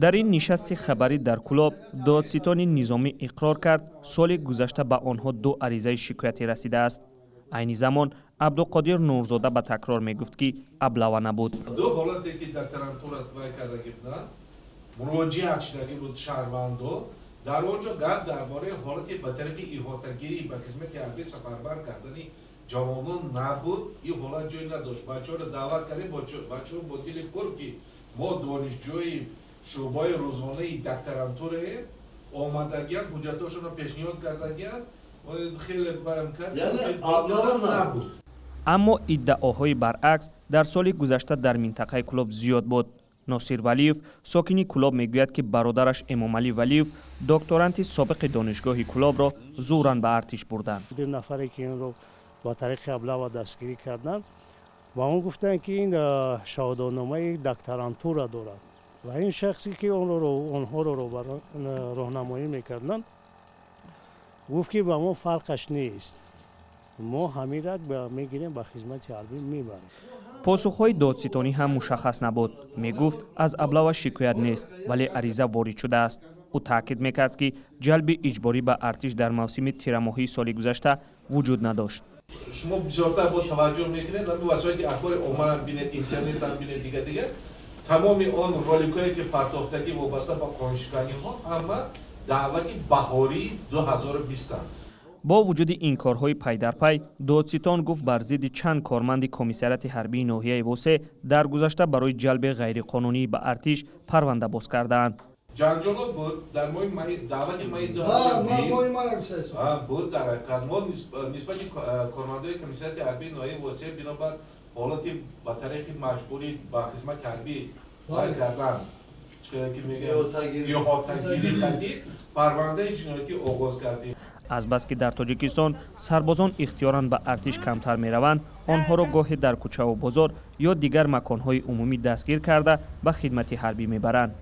در این نشست خبری در کلاب دادستان نظامی اقرار کرد سال گذشته به آنها 2 عریضه شکایتی رسیده است. عین زمان عبدالقادر نورزاده به تکرار میگفت که ابلهانه نبود. 2 حالتی که دکترانتورا توی کردگی بودن مراجعه شدگی بود شهروندو در آنجا گفت درباره حالتی به طرف احاطه‌گیری به خدمت حربی سفربر کردنی جوانان نبود. این حالت جای نداشت. بچه‌ها را دعوت کردیم، بچه‌ها با دل پر که ما دانشجوی شعبه روزانه دکترانتوره آمدگیان حجتاشون را پیشنهاد کردگیان خیلی برم کرد. یعنی ابلهانه نبود. اما ادعاهای برعکس در سال گذشته در منطقه کلاب زیاد بود. ناصر ولیف ساکنی کلاب میگوید که برادرش امامعلی ولیف دکترانت سابق دانشگاه کلاب را زوراً به ارتش بردند. 2 نفری که این رو با طریق ابله دستگیری کردند و اون گفتن که این شهادتنامه دکترانتور را دارد و این شخصی که اونها رو راهنمایی میکردن گفت که با ما فرقش نیست، ما همین را میگیریم به خدمت حربی میبریم. پاسخهای دادستانی هم مشخص نبود. میگفت از ابله شکایت نیست ولی عریضه وارد شده است. او تاکید میکرد که جلب اجباری به ارتش در موسم تیرماهی سال گذشته وجود نداشت. شما بسیارتر با توجه میکنید در وسایل اخبار عموما هم بینید، اینترنت هم بینید، دیگه تمام آن رالیکایی که پرداختگی وابسته با کنشگانی ها اما دعوت بهاری 2020 با وجود این کارهای پی در پی، دادستان گفت بر ضد چند کارمند کمیسریات حربی ناحیه وسه در گذشته برای جلب غیرقانونی به ارتش پرونده باز کردند. جنجالات بود در ماه دعوت مای 2020 بود در کارمند نسبت کارمندای کمیسریات حربی ناحیه وسه بنابر حالت با طریق مجبوری با خدمت حربی کردن که میگه احاطه‌گیری کردی پرونده جنایتی آغاز کردیم. از بس که در تاجیکستان سربازان اختیاراً به ارتش کمتر میروند، آنها را گاهی در کوچه و بازار یا دیگر مکانهای عمومی دستگیر کرده به خدمت حربی میبرند.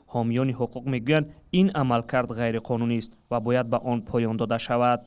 حامیان حقوق میگویند این عملکرد غیرقانونی است و باید به آن پایان داده شود.